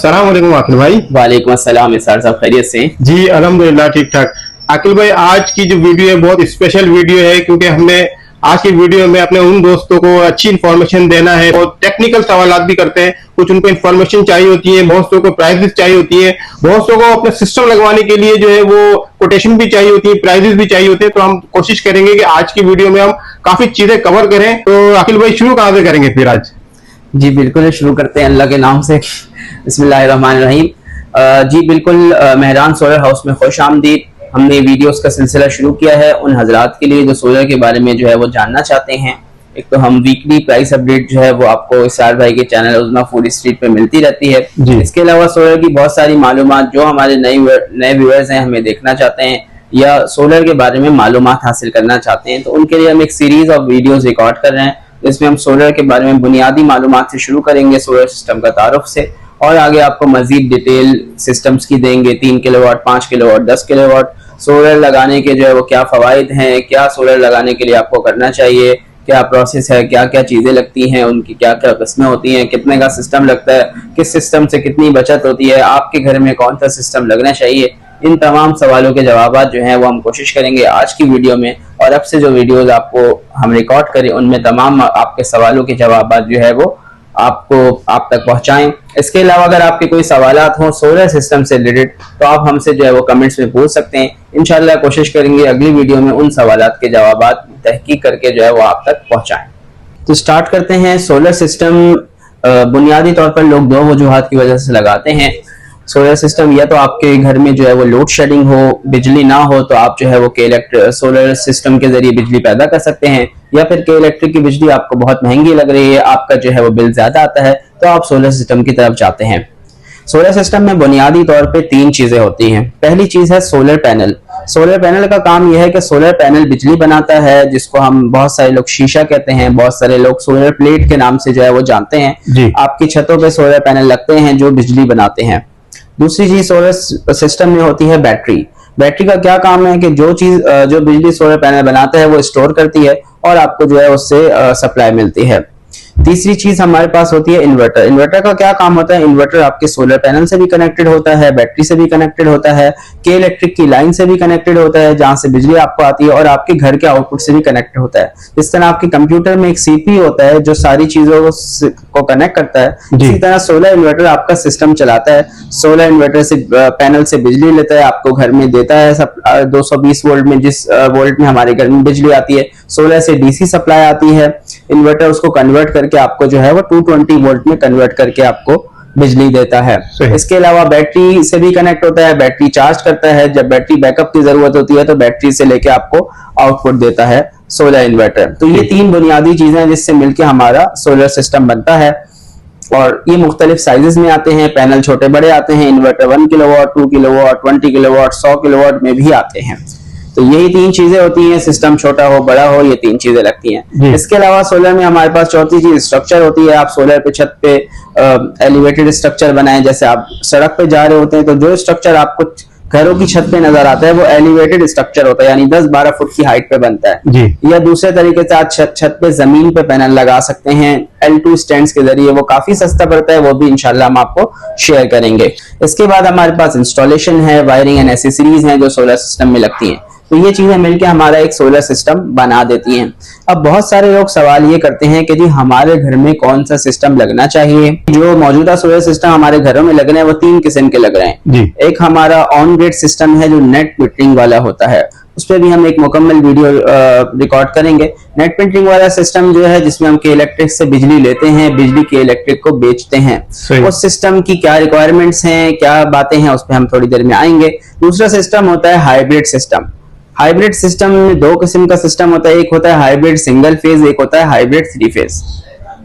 अस्सलाम वालेकुम आकिल भाई। वालेकुम अस्सलाम इसार साहब, खैरियत से? जी अल्हम्दुलिल्लाह ठीक ठाक। आकिल भाई, आज की जो वीडियो है बहुत स्पेशल वीडियो है, क्योंकि हमने आज की वीडियो में अपने उन दोस्तों को अच्छी इन्फॉर्मेशन देना है और टेक्निकल सवालात भी करते हैं। कुछ उनको इन्फॉर्मेशन चाहिए होती है, बहुत लोगों को प्राइजेस चाहिए होती है, बहुत लोगों को अपने सिस्टम लगवाने के लिए जो है वो कोटेशन भी चाहिए होती है, प्राइजेस भी चाहिए होते हैं। तो हम कोशिश करेंगे कि आज की वीडियो में हम काफी चीजें कवर करें। तो आकिल भाई, शुरू कहाँ से करेंगे फिर आज? जी बिल्कुल, शुरू करते हैं अल्लाह के नाम से। बिस्मिल्लाहिर्रहमानिर्रहीम। जी बिल्कुल, मेहरान सोलर हाउस में खुश आमदीद। हमने वीडियोस का सिलसिला शुरू किया है उन हजरात के लिए जो सोलर के बारे में जो है वो जानना चाहते हैं। एक तो हम वीकली प्राइस अपडेट जो है वो आपको इसार भाई के चैनल उज़मा फूड स्ट्रीट पे मिलती रहती है। इसके अलावा सोलर की बहुत सारी मालूमात जो हमारे नए व्यूअर्स हैं हमें देखना चाहते हैं या सोलर के बारे में मालूमात हासिल करना चाहते हैं, तो उनके लिए हम एक सीरीज ऑफ वीडियोस रिकॉर्ड कर रहे हैं। इसमें हम सोलर के बारे में बुनियादी मालूमात से शुरू करेंगे, सोलर सिस्टम का तारुफ से, और आगे आपको मजीद डिटेल सिस्टम्स की देंगे। 3 किलोवाट, 5 किलोवाट, 10 किलोवाट सोलर लगाने के जो है वो क्या फवाइद हैं, क्या सोलर लगाने के लिए आपको करना चाहिए, क्या प्रोसेस है, क्या क्या चीजें लगती हैं, उनकी क्या क्या किस्में होती हैं, कितने का सिस्टम लगता है, किस सिस्टम से कितनी बचत होती है, आपके घर में कौन सा सिस्टम लगना चाहिए। इन तमाम सवालों के जवाब जो हैं वो हम कोशिश करेंगे आज की वीडियो में, और अब से जो वीडियोस आपको हम रिकॉर्ड करें उनमें तमाम आपके सवालों के जवाब जो है वो आपको आप तक पहुंचाएं। इसके अलावा अगर आपके कोई सवालात हों सोलर सिस्टम से रिलेटेड तो आप हमसे जो है वो कमेंट्स में पूछ सकते हैं। इंशाल्लाह कोशिश करेंगे अगली वीडियो में उन सवालात के जवाब तहकीक करके जो है वो आप तक पहुंचाएं। तो स्टार्ट करते हैं। सोलर सिस्टम बुनियादी तौर पर लोग दो वजूहात की वजह से लगाते हैं सोलर सिस्टम। या तो आपके घर में जो है वो लोड शेडिंग हो, बिजली ना हो, तो आप जो है वो सोलर सिस्टम के जरिए बिजली पैदा कर सकते हैं, या फिर के इलेक्ट्रिक की बिजली आपको बहुत महंगी लग रही है, आपका जो है वो बिल ज्यादा आता है, तो आप सोलर सिस्टम की तरफ जाते हैं। सोलर सिस्टम में बुनियादी तौर पे 3 चीजें होती हैं। पहली चीज है सोलर पैनल। सोलर पैनल का काम यह है कि सोलर पैनल बिजली बनाता है, जिसको हम बहुत सारे लोग शीशा कहते हैं, बहुत सारे लोग सोलर प्लेट के नाम से जो है वो जानते हैं। आपकी छतों पे सोलर पैनल लगते हैं जो बिजली बनाते हैं। दूसरी चीज सोलर सिस्टम में होती है बैटरी। बैटरी का क्या काम है कि जो बिजली सोलर पैनल बनाता है वो स्टोर करती है और आपको जो है उससे सप्लाई मिलती है। तीसरी चीज हमारे पास होती है इन्वर्टर। इन्वर्टर का क्या काम होता है? इन्वर्टर आपके सोलर पैनल से भी कनेक्टेड होता है, बैटरी से भी कनेक्टेड होता है, के इलेक्ट्रिक की लाइन से भी कनेक्टेड होता है जहां से बिजली आपको आती है, और आपके घर के आउटपुट से भी कनेक्ट होता है। इस तरह आपके कंप्यूटर में एक सीपीयू होता है जो सारी चीजों को कनेक्ट करता है। इसी तरह सोलर इन्वर्टर आपका सिस्टम चलाता है। सोलर इन्वर्टर से पैनल से बिजली लेता है, आपको घर में देता है 220 वोल्ट में, जिस वोल्ट में हमारे घर में बिजली आती है। सोलर से डीसी सप्लाई आती है, इन्वर्टर उसको कन्वर्ट करके आपको जो है वो 220 वोल्ट में कन्वर्ट करके आपको बिजली देता है। इसके अलावा बैटरी से भी कनेक्ट होता है, बैटरी चार्ज करता है, जब बैटरी बैकअप की जरूरत होती है तो बैटरी से लेके आपको आउटपुट देता है सोलर इन्वर्टर। तो ये 3 बुनियादी चीजें जिससे मिलकर हमारा सोलर सिस्टम बनता है, और ये मुख्तलिफ साइजेस में आते हैं। पैनल छोटे बड़े आते हैं, inverter 1 kilowatt, 2 kilowatt, 20 kilowatt, 100 kilowatt में भी आते हैं। तो यही 3 चीजें होती हैं, सिस्टम छोटा हो बड़ा हो, ये 3 चीजें लगती हैं। इसके अलावा सोलर में हमारे पास चौथी चीज स्ट्रक्चर होती है। आप सोलर पे छत पे एलिवेटेड स्ट्रक्चर बनाएं, जैसे आप सड़क पे जा रहे होते हैं तो जो स्ट्रक्चर आपको घरों की छत पे नजर आता है वो एलिवेटेड स्ट्रक्चर होता है, यानी 10-12 फुट की हाइट पे बनता है। या दूसरे तरीके से आप छत पे जमीन पे पैनल लगा सकते हैं L2 स्टैंड्स के जरिए, वो काफी सस्ता पड़ता है, वो भी इंशाल्लाह हम आपको शेयर करेंगे। इसके बाद हमारे पास इंस्टॉलेशन है, वायरिंग एंड एसेसरीज हैं जो सोलर सिस्टम में लगती हैं। तो ये चीजें मिलकर हमारा एक सोलर सिस्टम बना देती हैं। अब बहुत सारे लोग सवाल ये करते हैं कि जी हमारे घर में कौन सा सिस्टम लगना चाहिए। जो मौजूदा सोलर सिस्टम हमारे घरों में लग रहे हैं वो 3 किस्म के लग रहे हैं। एक हमारा ऑन ग्रिड सिस्टम है जो नेट मीटरिंग वाला होता है, उस पर भी हम एक मुकम्मल वीडियो रिकॉर्ड करेंगे। नेट मीटरिंग वाला सिस्टम जो है जिसमें हम के इलेक्ट्रिक से बिजली लेते हैं, बिजली के इलेक्ट्रिक को बेचते हैं। उस सिस्टम की क्या रिक्वायरमेंट्स हैं, क्या बातें हैं, उस पर हम थोड़ी देर में आएंगे। दूसरा सिस्टम होता है हाइब्रिड सिस्टम। हाइब्रिड सिस्टम में 2 किस्म का सिस्टम होता है, एक होता है हाइब्रिड सिंगल फेज, एक होता है hybrid 3 phase.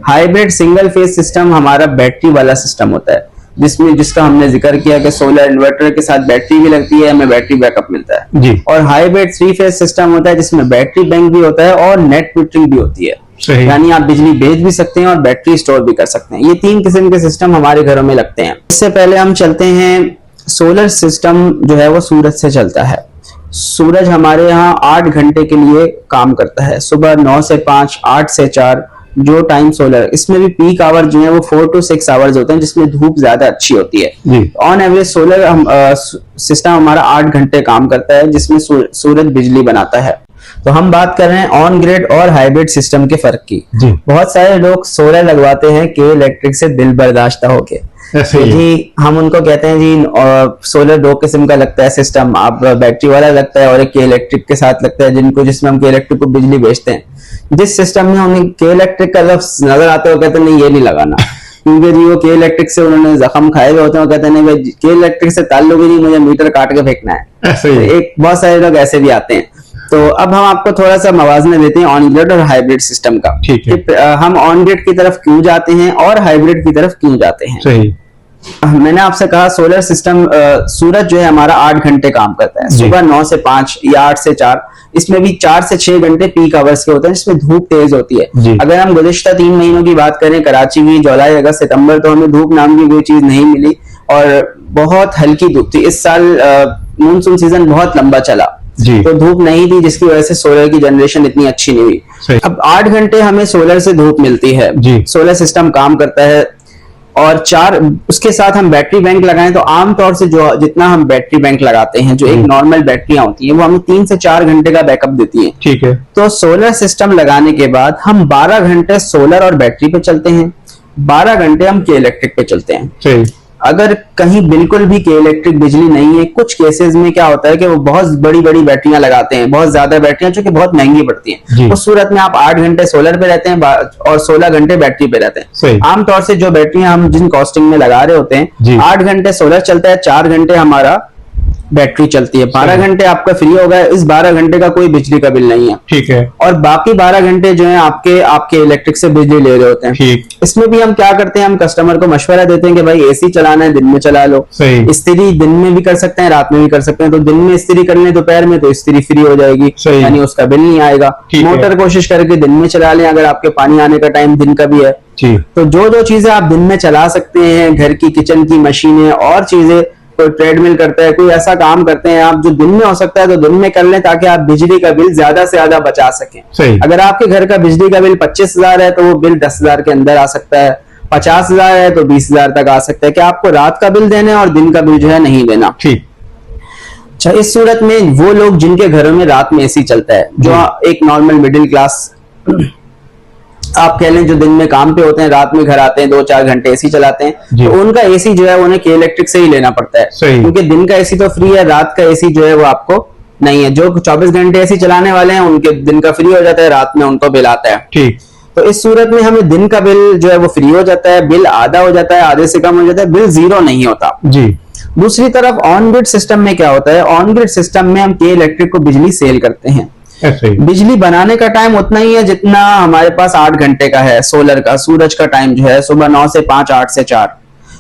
Hybrid single phase system हमारा बैटरी वाला सिस्टम होता है, जिसका हमने जिक्र किया कि सोलर इन्वर्टर के साथ बैटरी भी लगती है, हमें बैटरी बैकअप मिलता है। और हाइब्रिड 3 फेज सिस्टम होता है जिसमें बैटरी बैंक भी होता है और नेट मीटरिंग भी होती है, यानी आप बिजली बेच भी सकते हैं और बैटरी स्टोर भी कर सकते हैं। ये 3 किस्म के सिस्टम हमारे घरों में लगते हैं। इससे पहले हम चलते हैं, सोलर सिस्टम जो है वो सूरज से चलता है। सूरज हमारे यहाँ 8 घंटे के लिए काम करता है, सुबह 9 से 5, 8 से 4, जो टाइम सोलर, इसमें भी पीक आवर जो है वो 4 to 6 आवर्स होते हैं, जिसमें धूप ज्यादा अच्छी होती है। ऑन एवरेज सोलर सिस्टम हमारा 8 घंटे काम करता है, जिसमें सूरज बिजली बनाता है। तो हम बात कर रहे हैं ऑन ग्रिड और हाइब्रिड सिस्टम के फर्क की। बहुत सारे लोग सोलर लगवाते हैं के इलेक्ट्रिक से दिल बर्दाश्त होके, तो जी हम उनको कहते हैं जी सोलर 2 किस्म का लगता है सिस्टम, आप बैटरी वाला लगता है और एक के इलेक्ट्रिक के साथ लगता है, जिसमें हम के इलेक्ट्रिक को बिजली बेचते हैं। जिस सिस्टम में उन्हें के इलेक्ट्रिक का लफ्ज नजर आता है वो कहते हैं नहीं ये नहीं लगाना, क्योंकि जी वो के इलेक्ट्रिक से उन्होंने जख्म खाए हुए होते हैं, वो कहते हैं नहीं भाई के इलेक्ट्रिक से ताल्लुक ही नहीं, मुझे मीटर काट के फेंकना है। तो एक बहुत सारे लोग ऐसे भी आते हैं। तो अब हम आपको थोड़ा सा मवाजना देते हैं ऑन ग्रिड और हाइब्रिड सिस्टम का, ठीक है। हम ऑन ग्रिड की तरफ क्यों जाते हैं और हाइब्रिड की तरफ क्यों जाते हैं। सही। मैंने आपसे कहा सोलर सिस्टम, सूरज जो है हमारा 8 घंटे काम करता है, सुबह 9 से 5 या 8 से 4, इसमें भी 4 से 6 घंटे पीक आवर्स के होते हैं, जिसमें धूप तेज होती है। अगर हम गुज़िश्ता 3 महीनों की बात करें, कराची में जुलाई, अगस्त, सितंबर, तो हमें धूप नाम की कोई चीज नहीं मिली और बहुत हल्की धूप थी। इस साल मानसून सीजन बहुत लंबा चला, तो धूप नहीं थी, जिसकी वजह से सोलर की जनरेशन इतनी अच्छी नहीं हुई। अब 8 घंटे हमें सोलर से धूप मिलती है, सोलर सिस्टम काम करता है, और 4 उसके साथ हम बैटरी बैंक लगाएं तो आमतौर से जो जितना हम बैटरी बैंक लगाते हैं, जो एक नॉर्मल बैटरियां होती हैं, वो हमें 3 से 4 घंटे का बैकअप देती हैं। ठीक है। तो सोलर सिस्टम लगाने के बाद हम 12 घंटे सोलर और बैटरी पे चलते हैं, 12 घंटे हम के इलेक्ट्रिक पे चलते हैं। अगर कहीं बिल्कुल भी के इलेक्ट्रिक बिजली नहीं है, कुछ केसेस में क्या होता है कि वो बहुत बड़ी बड़ी बैटरियां लगाते हैं, बहुत ज्यादा बैटरियां जो कि बहुत महंगी पड़ती हैं। उस सूरत में आप 8 घंटे सोलर पे रहते हैं और 16 घंटे बैटरी पे रहते हैं। आमतौर से जो बैटरियां हम जिन कॉस्टिंग में लगा रहे होते हैं, 8 घंटे सोलर चलता है, 4 घंटे हमारा बैटरी चलती है, 12 घंटे आपका फ्री हो गया। इस 12 घंटे का कोई बिजली का बिल नहीं है, ठीक है। और बाकी 12 घंटे जो है आपके इलेक्ट्रिक से बिजली ले रहे होते हैं, ठीक। इसमें भी हम क्या करते हैं, हम कस्टमर को मशवरा देते हैं कि भाई एसी चलाना है दिन में चला लो, इस्त्री दिन में भी कर सकते हैं, रात में भी कर सकते हैं। तो दिन में इस्त्री कर लें दोपहर में, तो इस्त्री फ्री हो जाएगी, यानी उसका बिल नहीं आएगा। मोटर कोशिश करके दिन में चला लें, अगर आपके पानी आने का टाइम दिन का भी है। तो जो चीजें आप दिन में चला सकते हैं, घर की किचन की मशीनें और चीजें, कोई ट्रेडमिल करता है, कोई ऐसा काम करते हैं आप जो दिन में हो सकता है, तो दिन में कर लें, ताकि आप बिजली का बिल ज्यादा से ज्यादा बचा सकें। अगर आपके घर का बिजली का बिल 25,000 है, तो वो बिल 10,000 के अंदर आ सकता है, 50,000 है तो 20,000 तक आ सकता है, कि आपको रात का बिल देना है और दिन का बिल जो है नहीं देना। ठीक। अच्छा, इस सूरत में वो लोग जिनके घरों में रात में एसी चलता है, जो एक नॉर्मल मिडिल क्लास आप कह लें, जो दिन में काम पे होते हैं, रात में घर आते हैं, 2-4 घंटे एसी चलाते हैं, तो उनका एसी जो है उन्हें के इलेक्ट्रिक से ही लेना पड़ता है, क्योंकि दिन का एसी तो फ्री है, रात का एसी जो है वो आपको नहीं है। जो 24 घंटे एसी चलाने वाले हैं उनके दिन का फ्री हो जाता है, रात में उनको बिल आता है। ठीक। तो इस सूरत में हमें दिन का बिल जो है वो फ्री हो जाता है, बिल आधा हो जाता है, आधे से कम हो जाता है, बिल 0 नहीं होता जी। दूसरी तरफ ऑन ग्रिड सिस्टम में क्या होता है, ऑन ग्रिड सिस्टम में हम के इलेक्ट्रिक को बिजली सेल करते हैं। बिजली बनाने का टाइम उतना ही है जितना हमारे पास 8 घंटे का है सोलर का। सूरज का टाइम जो है सुबह 9 से 5, 8 से 4।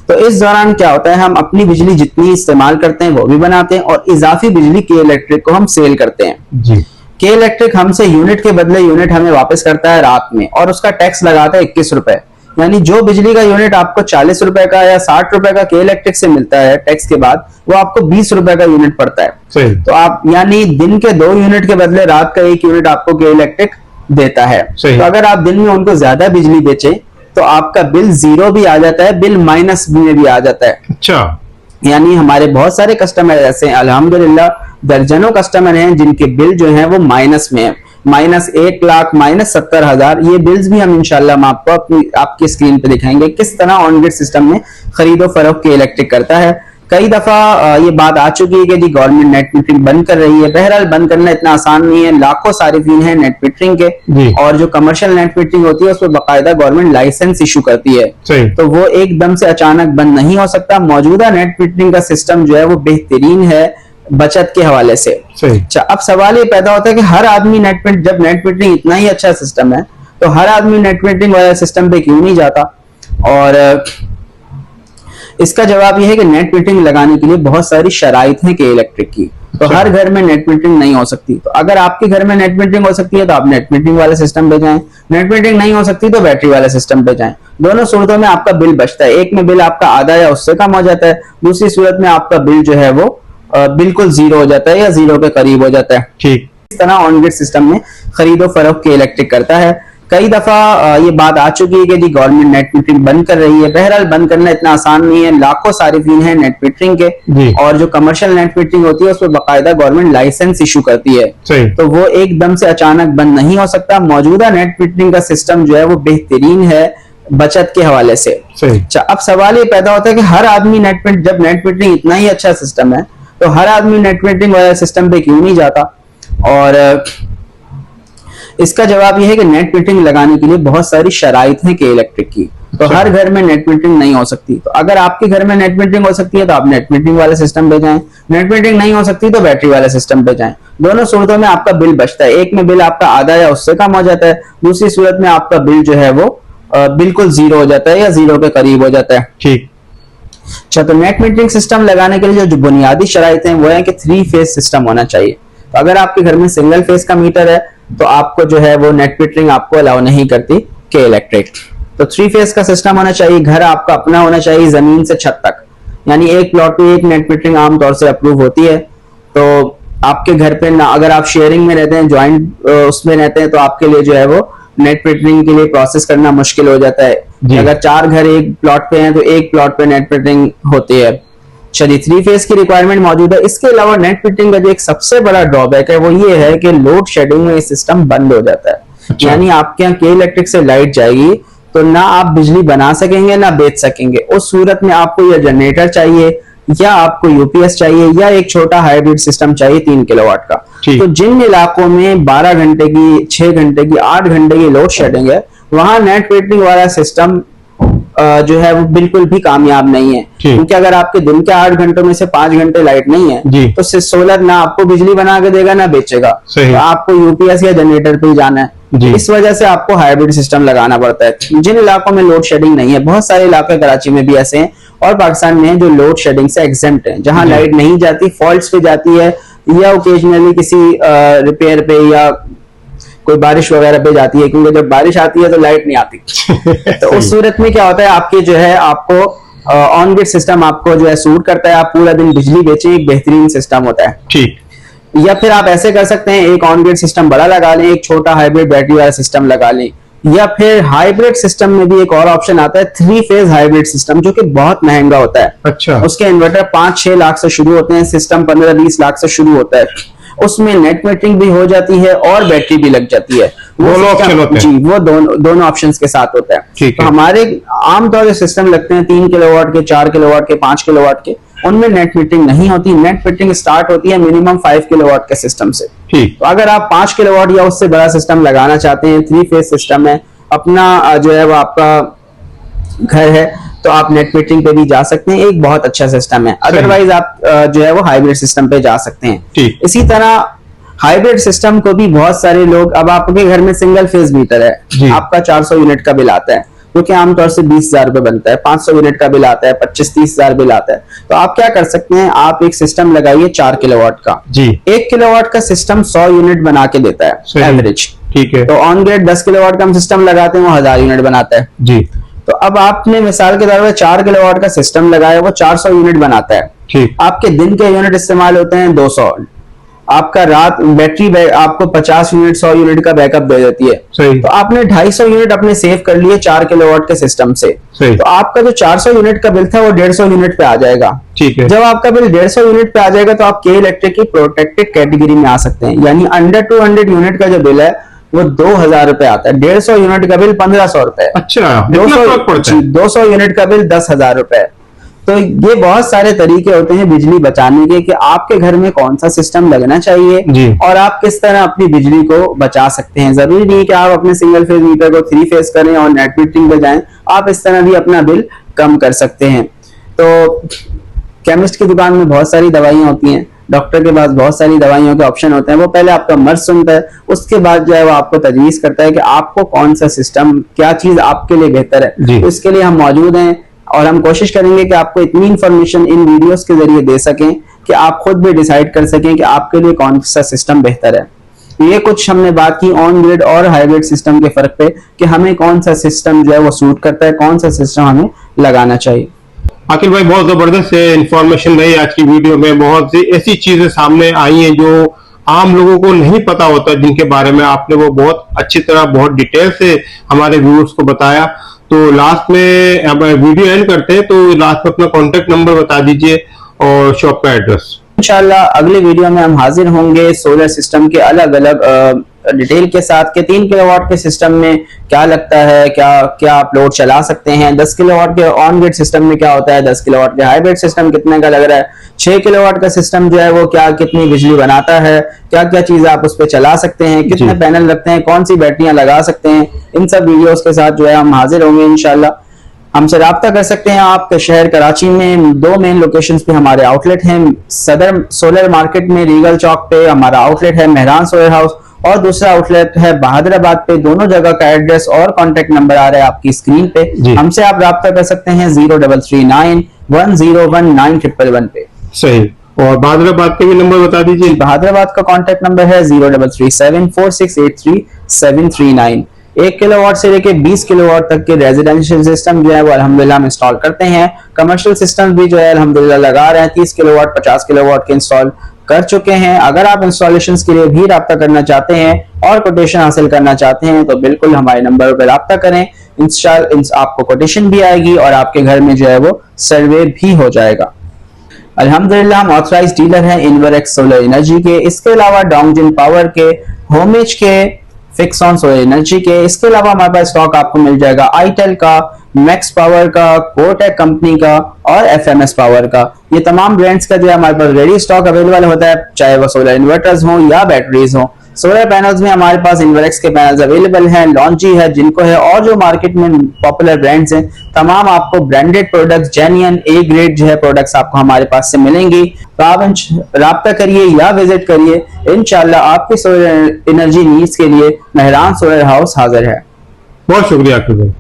तो इस दौरान क्या होता है, हम अपनी बिजली जितनी इस्तेमाल करते हैं वो भी बनाते हैं, और इजाफी बिजली के इलेक्ट्रिक को हम सेल करते हैं जी। के इलेक्ट्रिक हमसे यूनिट के बदले यूनिट हमें वापस करता है रात में, और उसका टैक्स लगाता है 21 रुपए। यानी जो बिजली का यूनिट आपको 40 रुपए का या 60 रुपए का के इलेक्ट्रिक से मिलता है टैक्स के बाद, वो आपको 20 रुपए का यूनिट पड़ता है। तो आप यानी दिन के 2 यूनिट के बदले रात का 1 यूनिट आपको के इलेक्ट्रिक देता है। तो अगर आप दिन में उनको ज्यादा बिजली बेचे तो आपका बिल 0 भी आ जाता है, बिल माइनस में भी आ जाता है। अच्छा। यानी हमारे बहुत सारे कस्टमर ऐसे हैं, अल्हम्दुलिल्लाह दर्जनों कस्टमर हैं जिनके बिल जो है वो माइनस में है, -1 लाख, -70,000। ये बिल्स भी हम इंशाल्लाह हम आपको आपकी स्क्रीन पे दिखाएंगे किस तरह ऑन ग्रिड सिस्टम में खरीदो फरोख्त के इलेक्ट्रिक करता है। कई दफा ये बात आ चुकी है कि जी गवर्नमेंट नेट मीटरिंग बंद कर रही है। बहरहाल बंद करना इतना आसान नहीं है, लाखों सारिफीन है नेट मीटरिंग के, और जो कमर्शियल नेट मीटरिंग होती है उस पर बाकायदा गवर्नमेंट लाइसेंस इशू करती है, तो वो एकदम से अचानक बंद नहीं हो सकता। मौजूदा नेट मीटरिंग का सिस्टम जो है वो बेहतरीन है बचत के हवाले से। अच्छा, अब सवाल ये पैदा होता है कि हर आदमी जब नेट मीटरिंग इतना ही अच्छा सिस्टम है तो हर आदमी नेट मीटरिंग वाले सिस्टम पे क्यों नहीं जाता। और इसका जवाब यह है कि नेट मीटरिंग लगाने के लिए बहुत सारी शराइत हैं के इलेक्ट्रिक की, तो हर घर में नेट मीटरिंग नहीं हो सकती। तो अगर आपके घर में नेट मीटरिंग हो सकती है तो आप नेट मीटरिंग वाले सिस्टम पे जाएं, नेट मीटरिंग नहीं हो सकती तो बैटरी वाले सिस्टम पे जाएं। दोनों सूरतों में आपका बिल बचता है, एक में बिल आपका आधा या उससे कम हो जाता है, दूसरी सूरत में आपका बिल जो है वो बिल्कुल 0 हो जाता है या 0 के करीब हो जाता है। ठीक। इस तरह ऑन ग्रिड सिस्टम में खरीदो फरोख्त के इलेक्ट्रिक करता है। कई दफा ये बात आ चुकी है कि जी गवर्नमेंट नेट मीटरिंग बंद कर रही है। बहरहाल बंद करना इतना आसान नहीं है, लाखों सारिफिन हैं नेट मीटरिंग के, और जो कमर्शियल नेट मीटरिंग होती है उसमें बाकायदा गवर्नमेंट लाइसेंस इशू करती है, तो वो एकदम से अचानक बंद नहीं हो सकता। मौजूदा नेट मीटरिंग का सिस्टम जो है वो बेहतरीन है बचत के हवाले से। अब सवाल ये पैदा होता है कि हर आदमी जब नेट मीटरिंग इतना ही अच्छा सिस्टम है तो हर आदमी नेट मीटरिंग वाले सिस्टम पे क्यों नहीं जाता? और इसका जवाब यह है कि नेट मीटरिंग लगाने के लिए बहुत सारी शराइत हैं के इलेक्ट्रिक की, तो हर घर में नेट मीटरिंग नहीं हो सकती। तो अगर आपके घर में नेट मीटरिंग हो सकती है तो आप नेट मीटरिंग वाले सिस्टम पे जाएं, नेट मीटरिंग नहीं हो सकती तो बैटरी वाले सिस्टम पे जाएं। दोनों सूरतों में आपका बिल बचता है, एक में बिल आपका आधा या उससे कम हो जाता है, दूसरी सूरत में आपका बिल जो है वो बिल्कुल जीरो हो जाता है या जीरो के करीब हो जाता है। ठीक। अच्छा, तो नेट मीटरिंग सिस्टम लगाने के लिए जो बुनियादी शराइत हैं वो है कि 3 फेज सिस्टम होना चाहिए। तो अगर आपके घर में सिंगल फेज का मीटर है तो आपको जो है वो नेट मीटरिंग आपको अलाउ नहीं करती के इलेक्ट्रिक। तो 3 फेज का सिस्टम होना चाहिए, घर आपका अपना होना चाहिए जमीन से छत तक, यानी एक प्लॉट पे एक नेट मीटरिंग आमतौर से अप्रूव होती है। तो आपके घर पे ना, अगर आप शेयरिंग में रहते हैं, ज्वाइंट उसमें रहते हैं, तो आपके लिए जो है वो नेट मीटरिंग के लिए प्रोसेस करना मुश्किल हो जाता है। अगर 4 घर एक प्लॉट पे हैं तो एक प्लॉट पे नेट मीटरिंग होती है। चलिए, 3 फेज की रिक्वायरमेंट मौजूद है। इसके अलावा नेट मीटरिंग का जो एक सबसे बड़ा ड्रॉबैक है वो ये है कि लोड शेडिंग में ये सिस्टम बंद हो जाता है। अच्छा। यानी आपके यहाँ के इलेक्ट्रिक से लाइट जाएगी तो ना आप बिजली बना सकेंगे ना बेच सकेंगे। उस सूरत में आपको या जनरेटर चाहिए या आपको यूपीएस चाहिए या एक छोटा हाइब्रिड सिस्टम चाहिए 3 किलोवाट का। तो जिन इलाकों में 12 घंटे की, 6 घंटे की, 8 घंटे की लोड शेडिंग है वहां नेट मीटरिंग वाला सिस्टम जो है वो बिल्कुल भी कामयाब नहीं है, क्योंकि अगर आपके दिन के 8 घंटों में से 5 घंटे लाइट नहीं है तो सोलर ना आपको बिजली बना के देगा ना बेचेगा, तो आपको यूपीएस या जनरेटर पे ही जाना है। इस वजह से आपको हाइब्रिड सिस्टम लगाना पड़ता है। जिन इलाकों में लोड शेडिंग नहीं है, बहुत सारे इलाके कराची में भी ऐसे हैं और पाकिस्तान में जो लोड शेडिंग से एग्जेम्प्ट है, जहां लाइट नहीं जाती, फॉल्ट्स पे जाती है या ओकेजनली किसी रिपेयर पे या कोई बारिश वगैरह पे जाती है, क्योंकि जब बारिश आती है तो लाइट नहीं आती। तो उस सूरत में क्या होता है, आपके जो है आपको ऑन ग्रिड सिस्टम आपको जो है सूट करता है, आप पूरा दिन बिजली बेचें, एक बेहतरीन सिस्टम होता है। ठीक। या फिर आप ऐसे कर सकते हैं, एक ऑन ग्रिड सिस्टम बड़ा लगा लें, एक छोटा हाइब्रिड बैटरी वाला सिस्टम लगा लें, या फिर हाइब्रिड सिस्टम में भी एक और ऑप्शन आता है 3 फेज हाइब्रिड सिस्टम, जो कि बहुत महंगा होता है। अच्छा। उसके इन्वर्टर 5-6 लाख से शुरू होते हैं, सिस्टम 15-20 लाख से शुरू होता है। उसमें नेट मीटरिंग भी हो जाती है और बैटरी भी लग जाती है। दोनों ऑप्शन होते हैं। जी, वो दोनों ऑप्शंस के साथ होता है। तो हमारे आमतौर से सिस्टम लगते हैं 3 किलोवाट के, 4 किलोवाट के, 5 किलोवाट के, उनमें नेट मीटरिंग नहीं होती। नेट मीटरिंग स्टार्ट होती है मिनिमम 5 किलोवाट के सिस्टम से। तो अगर आप 5 किलोवाट या उससे बड़ा सिस्टम लगाना चाहते हैं, 3 फेज सिस्टम है, अपना जो है वो आपका घर है, तो आप नेट मीटरिंग पे भी जा सकते हैं, एक बहुत अच्छा सिस्टम है। अदरवाइज आप जो है वो हाइब्रिड सिस्टम पे जा सकते हैं। इसी तरह हाइब्रिड सिस्टम को भी बहुत सारे लोग, अब आपके घर में सिंगल फेज मीटर है, आपका 400 यूनिट का बिल आता है, क्योंकि आमतौर से 20,000 रुपए बनता है, 500 यूनिट का बिल आता है, 25-30 हजार बिल आता है। तो आप क्या कर सकते हैं, आप एक सिस्टम लगाइए 4 किलोवाट का। 1 किलोवाट का सिस्टम 100 यूनिट बना के देता है एवरेज। ठीक है। तो ऑन ग्रिड 10 किलोवाट का हम सिस्टम लगाते हैं, वो 1000 यूनिट बनाता है। जी। तो अब आपने मिसाल के तौर पर 4 किलोवाट का सिस्टम लगाया, वो 400 यूनिट बनाता है। ठीक। आपके दिन के यूनिट इस्तेमाल होते हैं 200, आपका रात बैटरी आपको 50 यूनिट 100 यूनिट का बैकअप दे देती है। सही। तो आपने 250 यूनिट अपने सेव कर लिए 4 किलोवाट के सिस्टम से। सही। तो आपका जो 400 यूनिट का बिल था वो 150 यूनिट पे आ जाएगा। ठीक है। जब आपका बिल 150 यूनिट पे आ जाएगा तो आप के इलेक्ट्रिक की प्रोटेक्टेड कैटेगरी में आ सकते हैं, यानी अंडर 200 यूनिट का जो बिल है वो 2000 रुपए आता है। 150 यूनिट का बिल 1500 रुपए। अच्छा, 200 यूनिट का बिल 10,000 रुपए। तो ये बहुत सारे तरीके होते हैं बिजली बचाने के कि आपके घर में कौन सा सिस्टम लगना चाहिए और आप किस तरह अपनी बिजली को बचा सकते हैं। जरूरी नहीं कि आप अपने सिंगल फेज मीटर को 3 फेज करें और नेट मीटरिंग पे जाएं, आप इस तरह भी अपना बिल कम कर सकते हैं। तो केमिस्ट की दुकान में बहुत सारी दवाइयां होती हैं, डॉक्टर के पास बहुत सारी दवाइयों के ऑप्शन होते हैं, वो पहले आपका मर्ज सुनता है, उसके बाद जो है वो आपको तजवीज करता है कि आपको कौन सा सिस्टम, क्या चीज आपके लिए बेहतर है। तो इसके लिए हम मौजूद हैं और हम कोशिश करेंगे कि आपको इतनी इंफॉर्मेशन इन वीडियोस के जरिए दे सकें कि आप खुद भी डिसाइड कर सकें कि आपके लिए कौन सा सिस्टम बेहतर है। ये कुछ हमने बात की ऑन ग्रिड और हाइब्रिड सिस्टम के फर्क पे कि हमें कौन सा सिस्टम जो है वो सूट करता है, कौन सा सिस्टम हमें लगाना चाहिए। आकिल भाई, बहुत जबरदस्त इंफॉर्मेशन रही आज की वीडियो में। बहुत सी ऐसी चीजें सामने आई हैं जो आम लोगों को नहीं पता होता, जिनके बारे में आपने वो बहुत अच्छी तरह बहुत डिटेल से हमारे व्यूअर्स को बताया। तो लास्ट में अब वीडियो एंड करते हैं, तो लास्ट में अपना कॉन्टेक्ट नंबर बता दीजिए और शॉप का एड्रेस। इंशाल्लाह अगले वीडियो में हम हाजिर होंगे सोलर सिस्टम के अलग अलग डिटेल के साथ के 3 किलोवाट के सिस्टम में क्या लगता है, क्या क्या आप लोड चला सकते हैं, 10 किलोवाट के ऑन ग्रिड सिस्टम में क्या होता है, 10 किलोवाट के हाइब्रिड सिस्टम कितने का लग रहा है, 6 किलोवाट का सिस्टम जो है वो क्या कितनी बिजली बनाता है, क्या क्या चीज आप उस पर चला सकते हैं, कितने पैनल रखते हैं, कौन सी बैटरियां लगा सकते हैं, इन सब वीडियोस के साथ जो है हम हाजिर होंगे इंशाल्लाह। हमसे राब्ता कर सकते हैं आपके शहर कराची में 2 मेन लोकेशंस पे हमारे आउटलेट हैं। सदर सोलर मार्केट में रीगल चौक पे हमारा आउटलेट है मेहरान सोलर हाउस, और दूसरा आउटलेट है बहादुराबाद पे। दोनों जगह का एड्रेस और कॉन्टेक्ट नंबर आ रहा है आपकी स्क्रीन पे। हमसे आप राब्ता कर सकते हैं 0339 1019 111 पे। सही। और बहादुराबाद के भी नंबर बता दीजिए। बहादुराबाद का कॉन्टेक्ट नंबर है 0337468339। 1 किलोवाट से लेके 20 किलोवाट तक के रेजिडेंशियल सिस्टम जो है वो अल्हम्दुलिल्लाह हम इंस्टॉल करते हैं। कमर्शियल सिस्टम भी जो है अल्हम्दुलिल्लाह लगा रहे हैं। 30 किलोवाट 50 किलोवाट के इंस्टॉल कर चुके हैं। अगर आप इंस्टॉलेशंस के लिए भी राब्ता करना चाहते हैं और कोटेशन हासिल करना चाहते हैं तो बिल्कुल हमारे नंबर पर राब्ता करें। इंशाल्लाह आपको कोटेशन भी आएगी और आपके घर में जो है वो सर्वे भी हो जाएगा। अल्हम्दुलिल्लाह हम ऑथराइज डीलर हैं इन्वरेक्स सोलर एनर्जी के। इसके अलावा डोंगजिन पावर के, होमेज के, फिक्सऑन सोलर एनर्जी के। इसके अलावा हमारे पास स्टॉक आपको मिल जाएगा आईटेल का, मैक्स पावर का, कोटेक कंपनी का और एफएमएस पावर का। ये तमाम ब्रांड्स का जो है हमारे पास रेडी स्टॉक अवेलेबल होता है, चाहे वो सोलर इन्वर्टर्स हो या बैटरीज हो। सोलर पैनल्स में हमारे पास इन्वर्क्स के पैनल्स अवेलेबल हैं, लॉन्जी है जिनको है, और जो मार्केट में पॉपुलर ब्रांड्स हैं तमाम आपको branded products, genuine A grade जो है प्रोडक्ट्स आपको हमारे पास से मिलेंगी। तो आप राब्ता करिए या विजिट करिए, इंशाल्लाह आपकी सोलर एनर्जी नीड्स के लिए मेहरान सोलर हाउस हाजिर है। बहुत शुक्रिया आकिब भाई।